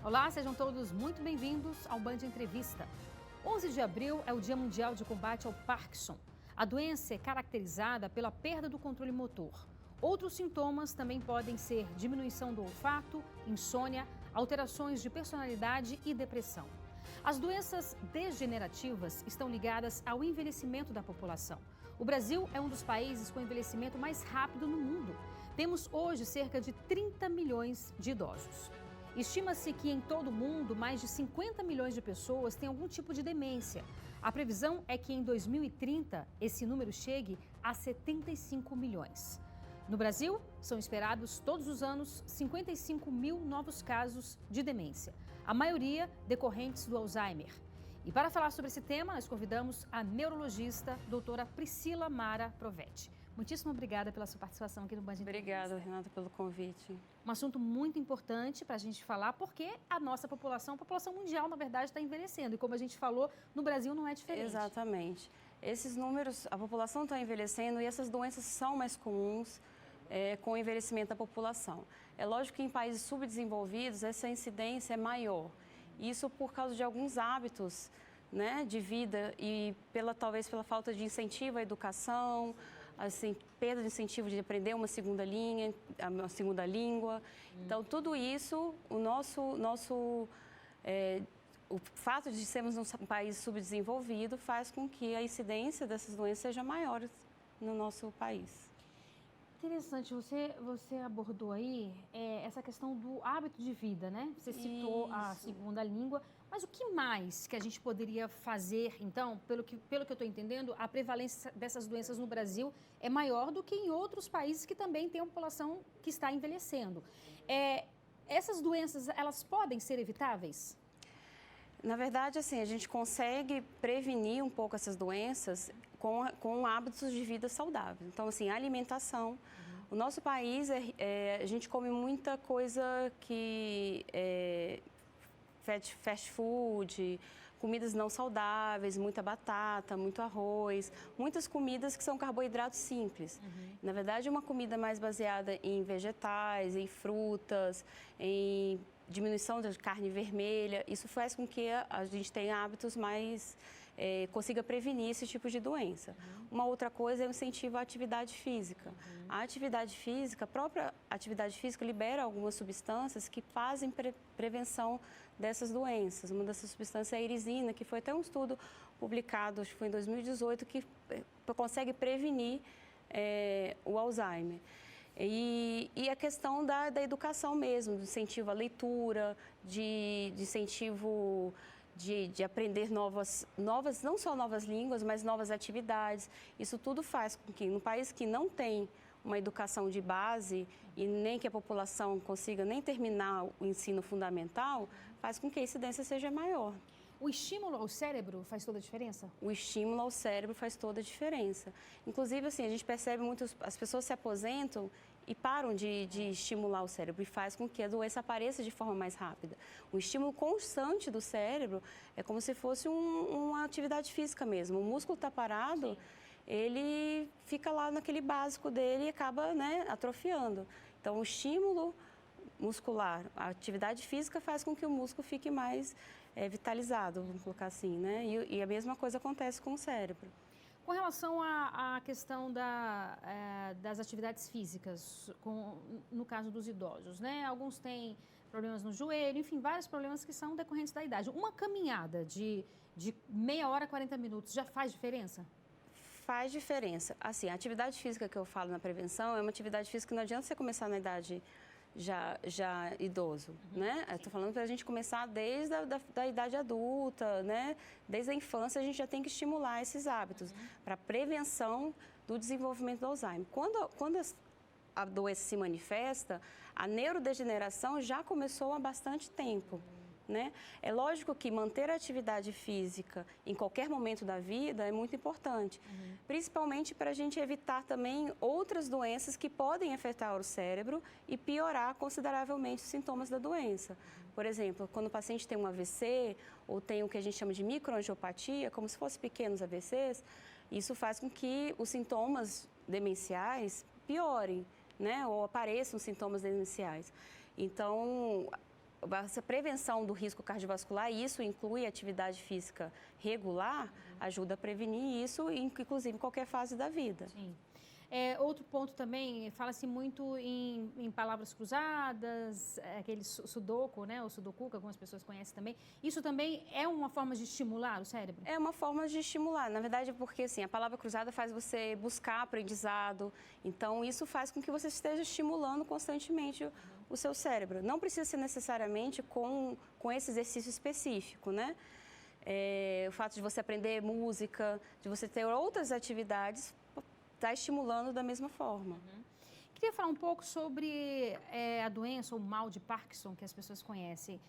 Olá, sejam todos muito bem-vindos ao Band Entrevista. 11 de abril é o Dia Mundial de Combate ao Parkinson. A doença é caracterizada pela perda do controle motor. Outros sintomas também podem ser diminuição do olfato, insônia, alterações de personalidade e depressão. As doenças degenerativas estão ligadas ao envelhecimento da população. O Brasil é um dos países com envelhecimento mais rápido no mundo. Temos hoje cerca de 30 milhões de idosos. Estima-se que em todo o mundo, mais de 50 milhões de pessoas têm algum tipo de demência. A previsão é que em 2030, esse número chegue a 75 milhões. No Brasil, são esperados todos os anos 55 mil novos casos de demência, a maioria decorrentes do Alzheimer. E para falar sobre esse tema, nós convidamos a neurologista doutora Priscila Mara Provetti. Muitíssimo obrigada pela sua participação aqui no Band Entrevista. Obrigada, Renata, pelo convite. Um assunto muito importante para a gente falar, porque a nossa população, a população mundial, na verdade, está envelhecendo. E como a gente falou, no Brasil não é diferente. Exatamente. Esses números, a população está envelhecendo e essas doenças são mais comuns com o envelhecimento da população. É lógico que em países subdesenvolvidos essa incidência é maior. Isso por causa de alguns hábitos, né, de vida e talvez pela falta de incentivo à educação, assim, perda de incentivo de aprender uma segunda língua. Então, tudo isso, o fato de sermos um país subdesenvolvido faz com que a incidência dessas doenças seja maior no nosso país. Interessante, você abordou aí essa questão do hábito de vida, né? Você citou a segunda língua, mas o que mais que a gente poderia fazer, então, pelo que eu estou entendendo, a prevalência dessas doenças no Brasil é maior do que em outros países que também têm uma população que está envelhecendo. Essas doenças, elas podem ser evitáveis? Na verdade, assim, a gente consegue prevenir um pouco essas doenças com hábitos de vida saudáveis. Então, assim, a alimentação. O nosso país, a gente come muita coisa que fast food, comidas não saudáveis, muita batata, muito arroz, muitas comidas que são carboidratos simples. Na verdade, uma comida mais baseada em vegetais, em frutas, em diminuição de carne vermelha, isso faz com que a gente tenha hábitos mais, consiga prevenir esse tipo de doença. Uma outra coisa é o incentivo à atividade física. A atividade física, a própria atividade física libera algumas substâncias que fazem prevenção dessas doenças. Uma dessas substâncias é a irisina, que foi até um estudo publicado, acho que foi em 2018, que consegue prevenir o Alzheimer. E a questão da educação mesmo, do incentivo à leitura, de incentivo de aprender novas, não só novas línguas, mas novas atividades. Isso tudo faz com que, num país que não tem uma educação de base e nem que a população consiga nem terminar o ensino fundamental, faz com que a incidência seja maior. O estímulo ao cérebro faz toda a diferença? O estímulo ao cérebro faz toda a diferença. Inclusive, assim, a gente percebe as pessoas se aposentam e param de estimular o cérebro e faz com que a doença apareça de forma mais rápida. O estímulo constante do cérebro é como se fosse uma atividade física mesmo. O músculo está parado, ele fica lá naquele básico dele e acaba, né, atrofiando. Então, o estímulo muscular, a atividade física faz com que o músculo fique mais vitalizado, vamos colocar assim, né? E a mesma coisa acontece com o cérebro. Com relação à questão das atividades físicas, no caso dos idosos, né? Alguns têm problemas no joelho, enfim, vários problemas que são decorrentes da idade. Uma caminhada de meia hora, 40 minutos, já faz diferença? Faz diferença. Assim, a atividade física que eu falo na prevenção é uma atividade física que não adianta você começar na idade já idoso, né? Estou falando para a gente começar desde da idade adulta, né? Desde a infância a gente já tem que estimular esses hábitos para prevenção do desenvolvimento do Alzheimer. Quando a doença se manifesta, a neurodegeneração já começou há bastante tempo. Né? É lógico que manter a atividade física em qualquer momento da vida é muito importante, principalmente para a gente evitar também outras doenças que podem afetar o cérebro e piorar consideravelmente os sintomas da doença. Por exemplo, quando o paciente tem um AVC ou tem o que a gente chama de microangiopatia, como se fossem pequenos AVCs, isso faz com que os sintomas demenciais piorem, né? Ou apareçam sintomas demenciais. Então, essa prevenção do risco cardiovascular, isso inclui atividade física regular, ajuda a prevenir isso, inclusive em qualquer fase da vida. Sim. Outro ponto também, fala-se muito em palavras cruzadas, aquele sudoku, né, o sudoku, que algumas pessoas conhecem também. Isso também é uma forma de estimular o cérebro? É uma forma de estimular, na verdade, porque assim, a palavra cruzada faz você buscar aprendizado, então isso faz com que você esteja estimulando constantemente o seu cérebro. Não precisa ser necessariamente com esse exercício específico, né? O fato de você aprender música, de você ter outras atividades, está estimulando da mesma forma. Queria falar um pouco sobre a doença ou mal de Parkinson, que as pessoas conhecem.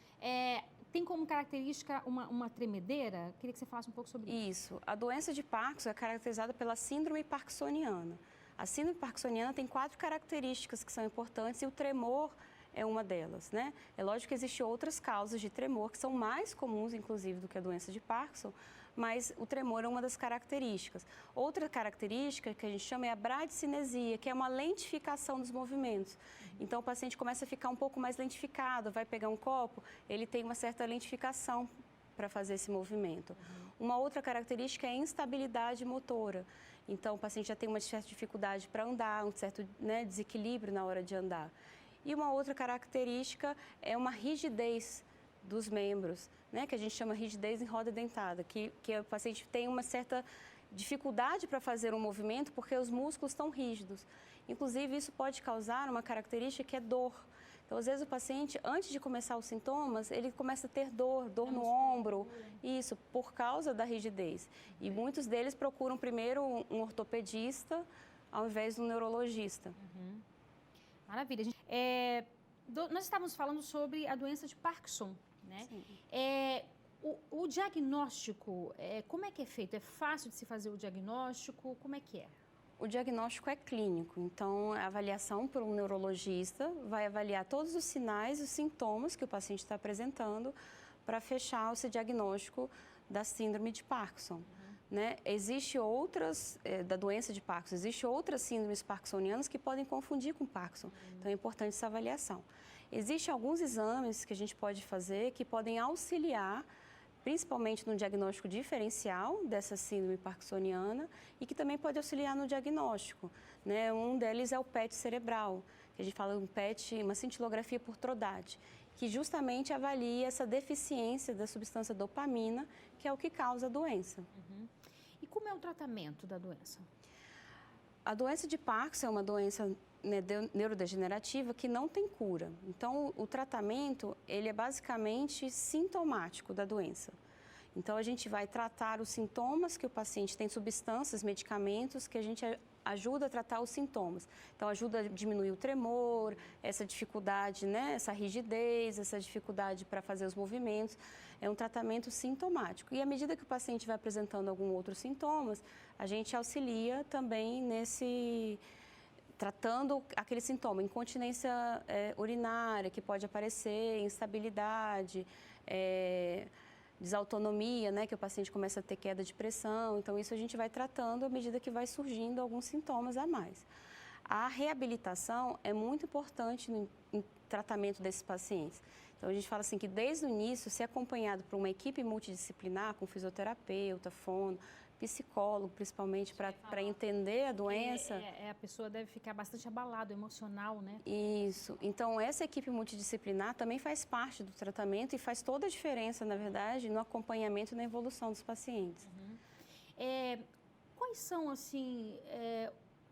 Tem como característica uma tremedeira? Queria que você falasse um pouco sobre isso. Isso. A doença de Parkinson é caracterizada pela síndrome parkinsoniana. A síndrome parkinsoniana tem 4 características que são importantes e o tremor é uma delas, né? É lógico que existem outras causas de tremor que são mais comuns, inclusive, do que a doença de Parkinson, mas o tremor é uma das características. Outra característica que a gente chama é a bradicinesia, que é uma lentificação dos movimentos. Então, o paciente começa a ficar um pouco mais lentificado, vai pegar um copo, ele tem uma certa lentificação para fazer esse movimento. Uma outra característica é a instabilidade motora. Então, o paciente já tem uma certa dificuldade para andar, um certo, né, desequilíbrio na hora de andar. E uma outra característica é uma rigidez dos membros, né, que a gente chama rigidez em roda dentada, que o paciente tem uma certa dificuldade para fazer um movimento porque os músculos estão rígidos. Inclusive, isso pode causar uma característica que é dor. Então, às vezes, o paciente, antes de começar os sintomas, ele começa a ter dor no ombro, isso, por causa da rigidez. E muitos deles procuram primeiro um ortopedista ao invés de um neurologista. Maravilha. Nós estávamos falando sobre a doença de Parkinson, né? O diagnóstico, como é que é feito? É fácil de se fazer o diagnóstico? Como é que é? O diagnóstico é clínico, então a avaliação por um neurologista vai avaliar todos os sinais e os sintomas que o paciente está apresentando para fechar esse diagnóstico da síndrome de Parkinson. Né? Existe outras, da doença de Parkinson, existe outras síndromes parkinsonianas que podem confundir com Parkinson, então é importante essa avaliação. Existem alguns exames que a gente pode fazer que podem auxiliar, principalmente no diagnóstico diferencial dessa síndrome parkinsoniana e que também pode auxiliar no diagnóstico, né? Um deles é o PET cerebral, que a gente fala um PET, uma cintilografia por Trodade, que justamente avalia essa deficiência da substância dopamina, que é o que causa a doença. E como é o tratamento da doença? A doença de Parkinson é uma doença, né, neurodegenerativa que não tem cura. Então, o tratamento, ele é basicamente sintomático da doença. Então, a gente vai tratar os sintomas que o paciente tem, substâncias, medicamentos, que a gente ajuda a tratar os sintomas. Então, ajuda a diminuir o tremor, essa dificuldade, né, essa rigidez, essa dificuldade para fazer os movimentos. É um tratamento sintomático. E à medida que o paciente vai apresentando alguns outros sintomas, a gente auxilia também tratando aquele sintoma, incontinência urinária, que pode aparecer, instabilidade, desautonomia, né, que o paciente começa a ter queda de pressão. Então, isso a gente vai tratando à medida que vai surgindo alguns sintomas a mais. A reabilitação é muito importante no tratamento desses pacientes. Então, a gente fala assim que desde o início, ser acompanhado por uma equipe multidisciplinar, com fisioterapeuta, fono, psicólogo, principalmente, para entender a doença. A pessoa deve ficar bastante abalada, emocional, né? Isso. Então, essa equipe multidisciplinar também faz parte do tratamento e faz toda a diferença, na verdade, no acompanhamento e na evolução dos pacientes. Quais são, assim,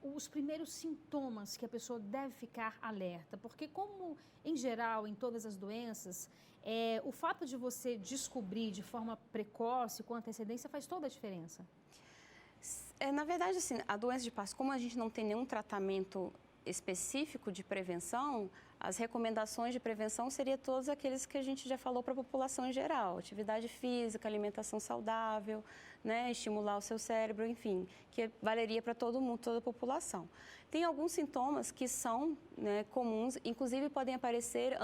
os primeiros sintomas que a pessoa deve ficar alerta? Porque, como em geral, em todas as doenças, o fato de você descobrir de forma precoce, com antecedência, faz toda a diferença. Na verdade, assim, a doença de Parkinson, como a gente não tem nenhum tratamento específico de prevenção, as recomendações de prevenção seriam todos aqueles que a gente já falou para a população em geral. Atividade física, alimentação saudável, né, estimular o seu cérebro, enfim, que valeria para todo mundo, toda a população. Tem alguns sintomas que são, né, comuns, inclusive podem aparecer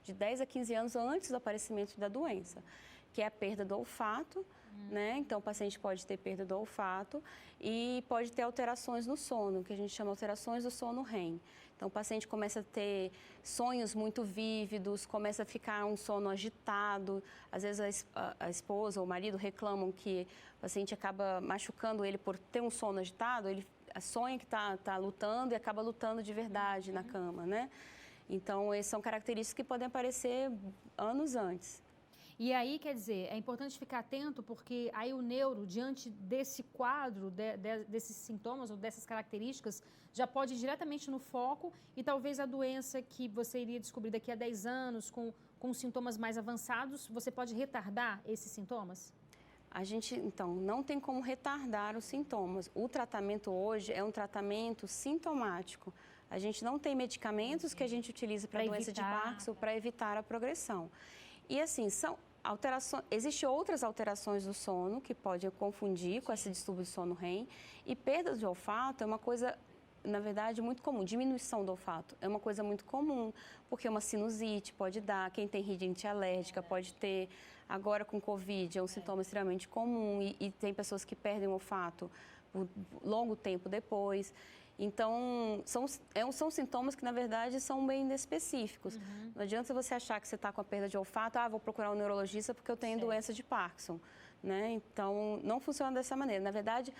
de 10 a 15 anos antes do aparecimento da doença, que é a perda do olfato, né? Então, o paciente pode ter perda do olfato e pode ter alterações no sono, que a gente chama alterações do sono REM. Então, o paciente começa a ter sonhos muito vívidos, começa a ficar um sono agitado. Às vezes, a esposa ou o marido reclamam que o paciente acaba machucando ele por ter um sono agitado, ele sonha que está lutando e acaba lutando de verdade na cama, né? Então, essas são características que podem aparecer anos antes. E aí, quer dizer, é importante ficar atento porque aí o neuro, diante desse quadro, desses sintomas ou dessas características, já pode ir diretamente no foco e talvez a doença que você iria descobrir daqui a 10 anos com sintomas mais avançados, você pode retardar esses sintomas? A gente, então, não tem como retardar os sintomas. O tratamento hoje é um tratamento sintomático. A gente não tem medicamentos que a gente utiliza para a doença de Parkinson para evitar a progressão. E assim, são alterações, existem outras alterações do sono que podem confundir com esse distúrbio do sono REM. E perda de olfato é uma coisa, na verdade, muito comum. Diminuição do olfato é uma coisa muito comum, porque uma sinusite pode dar, quem tem rinite alérgica pode ter. Agora com Covid é um sintoma extremamente comum e tem pessoas que perdem o olfato por longo tempo depois. Então, são sintomas que, na verdade, são bem inespecíficos. Não adianta você achar que você está com a perda de olfato, vou procurar um neurologista porque eu tenho doença de Parkinson, né? Então, não funciona dessa maneira. Na verdade,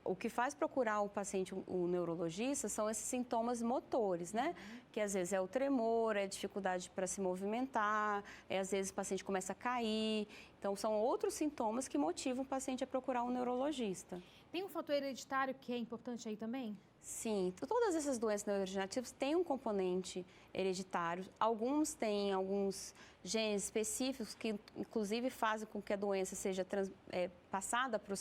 o que faz procurar o paciente, o neurologista, são esses sintomas motores, né? Que às vezes é o tremor, é a dificuldade para se movimentar, às vezes o paciente começa a cair. Então, são outros sintomas que motivam o paciente a procurar um neurologista. Tem um fator hereditário que é importante aí também? Sim, todas essas doenças neurodegenerativas têm um componente hereditário. Alguns têm alguns genes específicos que, inclusive, fazem com que a doença seja passada para os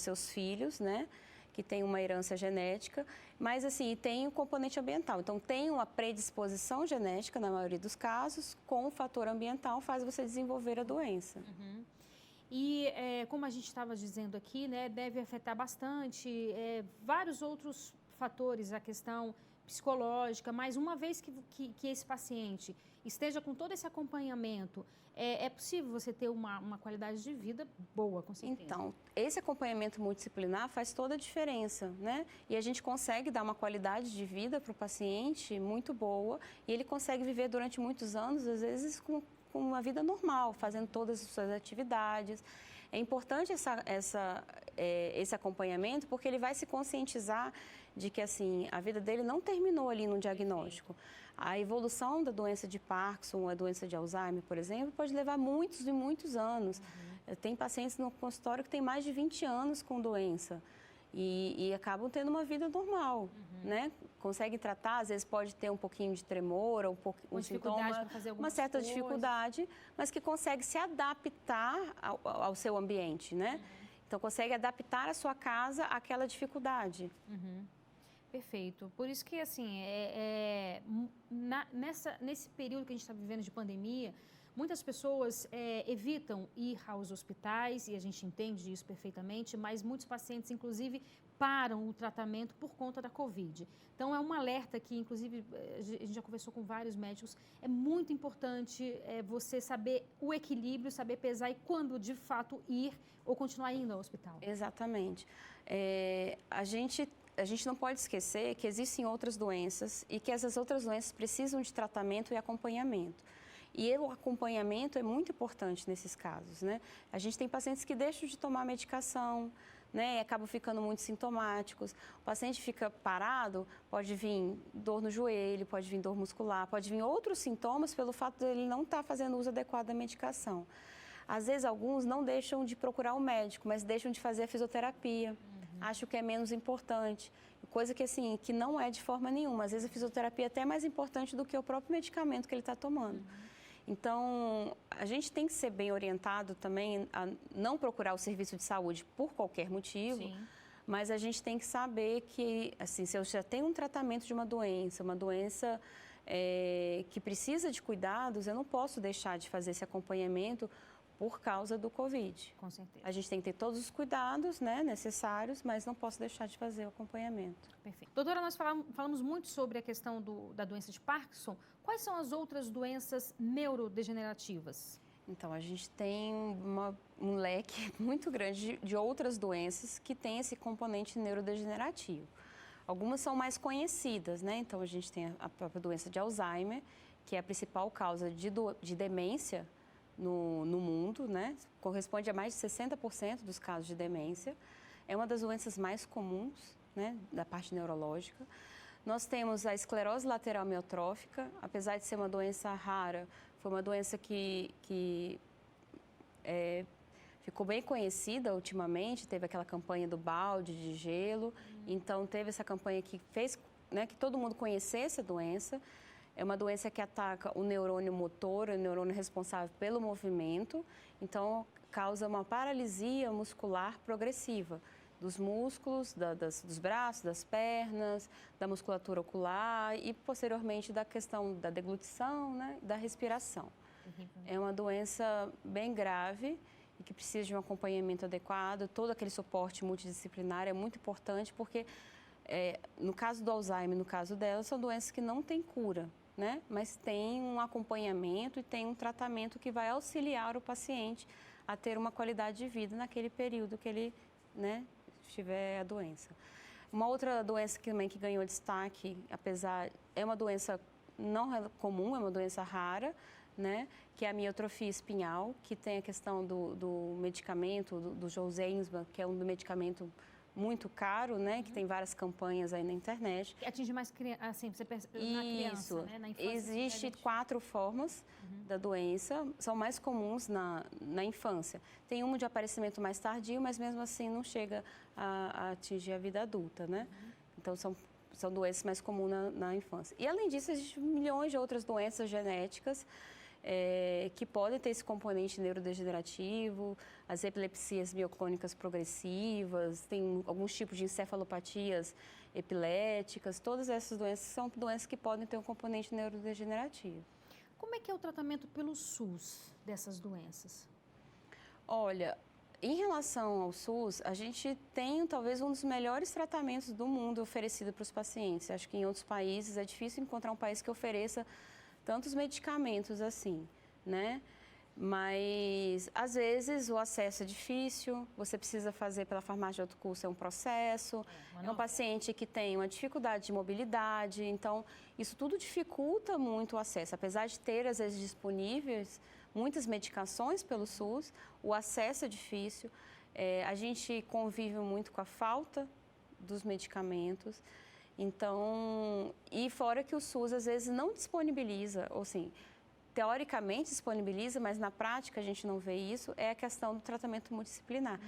seus filhos, né? Que tem uma herança genética, mas assim, tem o componente ambiental. Então, tem uma predisposição genética, na maioria dos casos, com o fator ambiental faz você desenvolver a doença. E, como a gente estava dizendo aqui, né, deve afetar bastante vários outros fatores, a questão psicológica, mas uma vez que esse paciente esteja com todo esse acompanhamento, é possível você ter uma qualidade de vida boa, com certeza. Então, esse acompanhamento multidisciplinar faz toda a diferença, né? E a gente consegue dar uma qualidade de vida para o paciente muito boa e ele consegue viver durante muitos anos, às vezes, com uma vida normal, fazendo todas as suas atividades. É importante esse acompanhamento porque ele vai se conscientizar de que assim, a vida dele não terminou ali no diagnóstico. A evolução da doença de Parkinson, a doença de Alzheimer, por exemplo, pode levar muitos e muitos anos. Tem pacientes no consultório que têm mais de 20 anos com doença. E acabam tendo uma vida normal, né? Conseguem tratar, às vezes pode ter um pouquinho de tremor, um sintoma, uma certa dificuldade, mas que consegue se adaptar ao seu ambiente, né? Então, consegue adaptar a sua casa àquela dificuldade. Perfeito. Por isso que, assim, nesse período que a gente está vivendo de pandemia, muitas pessoas evitam ir aos hospitais, e a gente entende isso perfeitamente, mas muitos pacientes, inclusive, param o tratamento por conta da Covid. Então, é um alerta que, inclusive, a gente já conversou com vários médicos, é muito importante você saber o equilíbrio, saber pesar e quando, de fato, ir ou continuar indo ao hospital. Exatamente. A gente não pode esquecer que existem outras doenças e que essas outras doenças precisam de tratamento e acompanhamento. E o acompanhamento é muito importante nesses casos, né? A gente tem pacientes que deixam de tomar medicação, né? E acabam ficando muito sintomáticos. O paciente fica parado, pode vir dor no joelho, pode vir dor muscular, pode vir outros sintomas pelo fato de ele não estar fazendo uso adequado da medicação. Às vezes, alguns não deixam de procurar o médico, mas deixam de fazer a fisioterapia. Acho que é menos importante. Coisa que, assim, que não é de forma nenhuma. Às vezes, a fisioterapia é até mais importante do que o próprio medicamento que ele está tomando. Então, a gente tem que ser bem orientado também a não procurar o serviço de saúde por qualquer motivo, mas a gente tem que saber que, assim, se eu já tenho um tratamento de uma doença que precisa de cuidados, eu não posso deixar de fazer esse acompanhamento por causa do Covid. Com certeza. A gente tem que ter todos os cuidados, né, necessários, mas não posso deixar de fazer o acompanhamento. Perfeito. Doutora, nós falamos muito sobre a questão da doença de Parkinson. Quais são as outras doenças neurodegenerativas? Então, a gente tem um leque muito grande de outras doenças que têm esse componente neurodegenerativo. Algumas são mais conhecidas, né? Então, a gente tem a própria doença de Alzheimer, que é a principal causa de demência no mundo, né? Corresponde a mais de 60% dos casos de demência. É uma das doenças mais comuns, né? Da parte neurológica. Nós temos a esclerose lateral amiotrófica, apesar de ser uma doença rara, foi uma doença que ficou bem conhecida ultimamente, teve aquela campanha do balde de gelo, então teve essa campanha que fez, né, que todo mundo conhecesse a doença. É uma doença que ataca o neurônio motor, o neurônio responsável pelo movimento, então causa uma paralisia muscular progressiva dos músculos, dos braços, das pernas, da musculatura ocular e posteriormente da questão da deglutição, né, da respiração. É uma doença bem grave e que precisa de um acompanhamento adequado. Todo aquele suporte multidisciplinar é muito importante porque, no caso do Alzheimer, no caso dela, são doenças que não têm cura, né? Mas tem um acompanhamento e tem um tratamento que vai auxiliar o paciente a ter uma qualidade de vida naquele período que ele, né, tiver a doença. Uma outra doença que também ganhou destaque, apesar, é uma doença não comum, é uma doença rara, né, que é a miotrofia espinhal, que tem a questão do medicamento, do Zolgensma, que é um medicamento muito caro, né, que tem várias campanhas aí na internet. Que atinge mais assim, você pensa, na criança, né, na infância. Existe 4 formas da doença, são mais comuns na infância. Tem uma de aparecimento mais tardio, mas mesmo assim não chega a atingir a vida adulta, né? Então são doenças mais comuns na infância. E além disso, existem milhões de outras doenças genéticas que podem ter esse componente neurodegenerativo, as epilepsias mioclônicas progressivas, tem alguns tipos de encefalopatias epiléticas, todas essas doenças são doenças que podem ter um componente neurodegenerativo. Como é que é o tratamento pelo SUS dessas doenças? Olha, em relação ao SUS, a gente tem talvez um dos melhores tratamentos do mundo oferecido para os pacientes. Acho que em outros países é difícil encontrar um país que ofereça tantos medicamentos assim, né? Mas, às vezes, o acesso é difícil, você precisa fazer pela farmácia de alto custo, é um processo. É um paciente que tem uma dificuldade de mobilidade, então, isso tudo dificulta muito o acesso. Apesar de ter, às vezes, disponíveis muitas medicações pelo SUS, o acesso é difícil. A gente convive muito com a falta dos medicamentos. Então, e fora que o SUS às vezes não disponibiliza, ou assim, teoricamente disponibiliza, mas na prática a gente não vê isso, é a questão do tratamento multidisciplinar,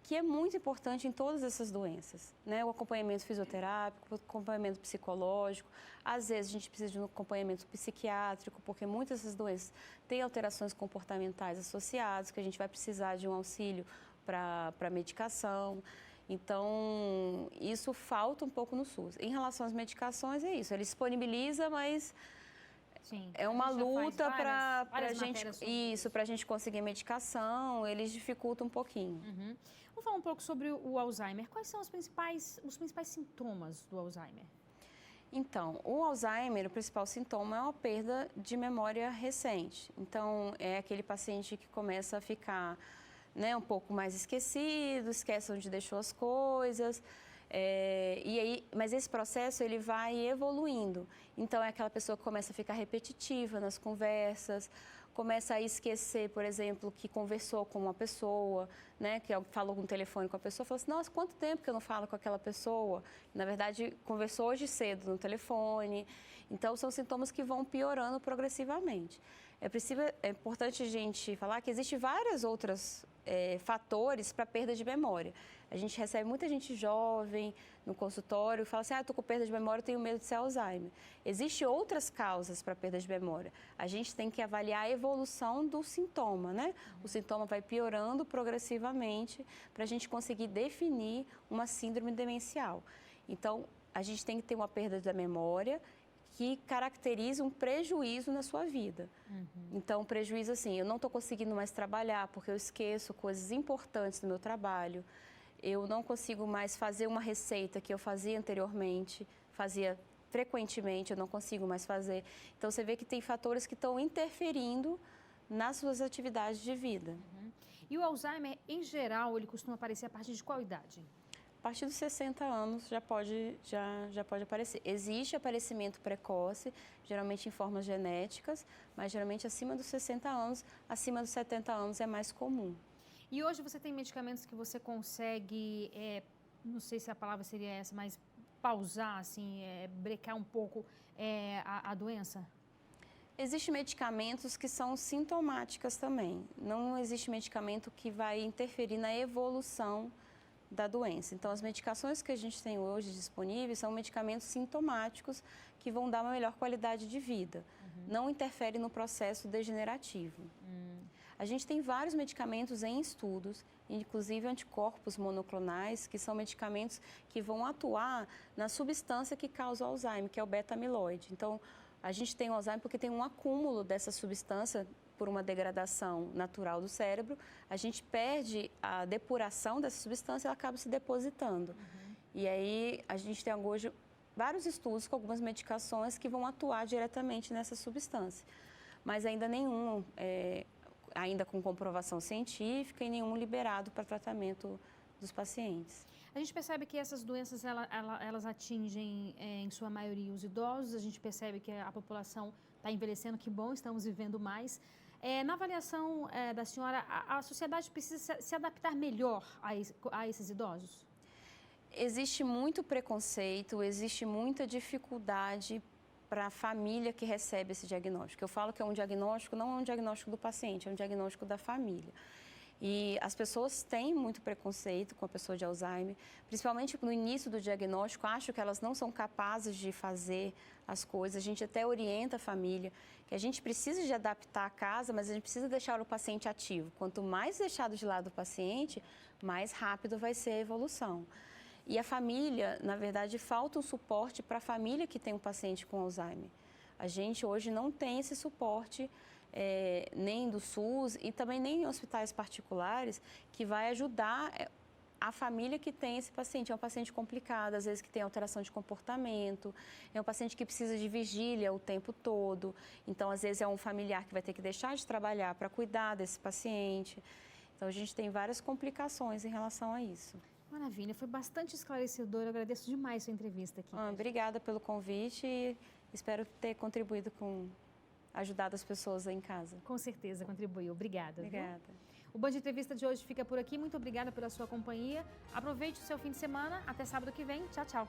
que é muito importante em todas essas doenças, né? O acompanhamento fisioterápico, o acompanhamento psicológico, às vezes a gente precisa de um acompanhamento psiquiátrico, porque muitas dessas doenças têm alterações comportamentais associadas, que a gente vai precisar de um auxílio para medicação. Então, isso falta um pouco no SUS. Em relação às medicações, é isso. Ele disponibiliza, mas sim, é uma luta para a gente conseguir medicação, eles dificultam um pouquinho. Vamos falar um pouco sobre o Alzheimer. Quais são os principais sintomas do Alzheimer? Então, o Alzheimer, o principal sintoma é uma perda de memória recente. Então, é aquele paciente que começa a ficar, né, um pouco mais esquecido, esquece onde deixou as coisas, mas esse processo ele vai evoluindo. Então, é aquela pessoa que começa a ficar repetitiva nas conversas, começa a esquecer, por exemplo, que conversou com uma pessoa, né, que falou no telefone com a pessoa, falou assim, nossa, quanto tempo que eu não falo com aquela pessoa? Na verdade, conversou hoje cedo no telefone. Então, são sintomas que vão piorando progressivamente. É importante a gente falar que existem vários outros fatores para perda de memória. A gente recebe muita gente jovem no consultório que fala assim, estou com perda de memória, tenho medo de ser Alzheimer. Existem outras causas para perda de memória. A gente tem que avaliar a evolução do sintoma, né? O sintoma vai piorando progressivamente para a gente conseguir definir uma síndrome demencial. Então, a gente tem que ter uma perda da memória que caracteriza um prejuízo na sua vida. Então, prejuízo assim, eu não estou conseguindo mais trabalhar porque eu esqueço coisas importantes do meu trabalho, eu não consigo mais fazer uma receita que eu fazia anteriormente, fazia frequentemente, eu não consigo mais fazer. Então, você vê que tem fatores que estão interferindo nas suas atividades de vida. E o Alzheimer, em geral, ele costuma aparecer a partir de qual idade? A partir dos 60 anos já pode aparecer. Existe aparecimento precoce, geralmente em formas genéticas, mas geralmente acima dos 60 anos, acima dos 70 anos é mais comum. E hoje você tem medicamentos que você consegue, não sei se a palavra seria essa, mas pausar, assim, brecar um pouco a doença? Existem medicamentos que são sintomáticas também. Não existe medicamento que vai interferir na evolução da doença. Então, as medicações que a gente tem hoje disponíveis são medicamentos sintomáticos que vão dar uma melhor qualidade de vida. Não interfere no processo degenerativo. A gente tem vários medicamentos em estudos, inclusive anticorpos monoclonais, que são medicamentos que vão atuar na substância que causa o Alzheimer, que é o beta-amiloide. Então, a gente tem o Alzheimer porque tem um acúmulo dessa substância por uma degradação natural do cérebro, a gente perde a depuração dessa substância e ela acaba se depositando. E aí a gente tem hoje vários estudos com algumas medicações que vão atuar diretamente nessa substância, mas ainda nenhum, ainda com comprovação científica e nenhum liberado para tratamento dos pacientes. A gente percebe que essas doenças, elas atingem, em sua maioria, os idosos, a gente percebe que a população está envelhecendo, que bom, estamos vivendo mais. Na avaliação da senhora, a sociedade precisa se adaptar melhor a esses idosos? Existe muito preconceito, existe muita dificuldade para a família que recebe esse diagnóstico. Eu falo que é um diagnóstico, não é um diagnóstico do paciente, é um diagnóstico da família. E as pessoas têm muito preconceito com a pessoa de Alzheimer, principalmente no início do diagnóstico, acham que elas não são capazes de fazer as coisas. A gente até orienta a família que a gente precisa de adaptar a casa, mas a gente precisa deixar o paciente ativo. Quanto mais deixado de lado o paciente, mais rápido vai ser a evolução. E a família, na verdade, falta um suporte para a família que tem um paciente com Alzheimer. A gente hoje não tem esse suporte, nem do SUS e também nem em hospitais particulares, que vai ajudar a família que tem esse paciente. É um paciente complicado, às vezes que tem alteração de comportamento, é um paciente que precisa de vigília o tempo todo. Então, às vezes, é um familiar que vai ter que deixar de trabalhar para cuidar desse paciente. Então, a gente tem várias complicações em relação a isso. Maravilha, foi bastante esclarecedor. Eu agradeço demais a sua entrevista aqui. Obrigada pelo convite e espero ter contribuído ajudado as pessoas em casa. Com certeza contribuiu. Obrigada. Obrigada. Viu? O Band Entrevista de hoje fica por aqui. Muito obrigada pela sua companhia. Aproveite o seu fim de semana. Até sábado que vem. Tchau, tchau.